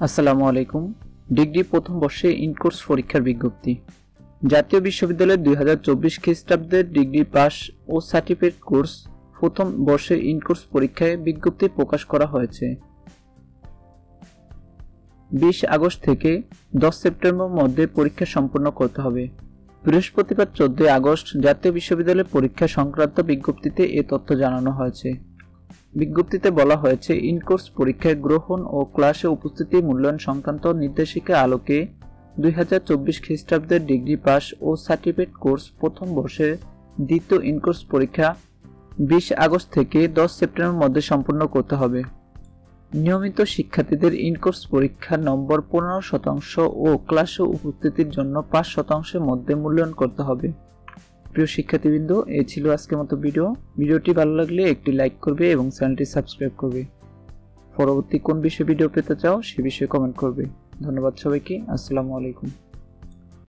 আসসালামু আলাইকুম। ডিগ্রি প্রথম বর্ষে ইনকোর্স পরীক্ষার বিজ্ঞপ্তি। জাতীয় বিশ্ববিদ্যালয়ের 2024 খ্রিস্টাব্দের ডিগ্রি পাস ও সার্টিফিকেট কোর্স প্রথম বর্ষের ইনকোর্স পরীক্ষায় বিজ্ঞপ্তি প্রকাশ করা হয়েছে। 20 আগস্ট থেকে 10 সেপ্টেম্বর মধ্যে পরীক্ষা সম্পন্ন করতে হবে। বৃহস্পতিবার 14 আগস্ট জাতীয় বিশ্ববিদ্যালয়ের পরীক্ষা সংক্রান্ত বিজ্ঞপ্তিতে এ তথ্য জানানো হয়েছে। বিজ্ঞপ্তিতে বলা হয়েছে, ইনকোর্স পরীক্ষায় গ্রহণ ও ক্লাসে উপস্থিতি মূল্যায়ন সংক্রান্ত নির্দেশিকা আলোকে 2024 খ্রিস্টাব্দের ডিগ্রি পাস ও সার্টিফিকেট কোর্স প্রথম বর্ষের দ্বিতীয় ইনকোর্স পরীক্ষা 20 আগস্ট থেকে 10 সেপ্টেম্বর মধ্যে সম্পন্ন করতে হবে। নিয়মিত শিক্ষার্থীদের ইনকোর্স পরীক্ষার নম্বর 15% ও ক্লাসে উপস্থিতির জন্য 5% মধ্যে মূল্যায়ন করতে হবে। প্রিয় শিক্ষার্থীবৃন্দ, এই ছিল আজকের মতো ভিডিওটি ভালো লাগলে একটি লাইক করবে এবং চ্যানেলটি সাবস্ক্রাইব করবে। পরবর্তী কোন বিষয়ে ভিডিও পেতে চাও সে বিষয়ে কমেন্ট করবে। ধন্যবাদ সবাইকে। আসসালামু আলাইকুম।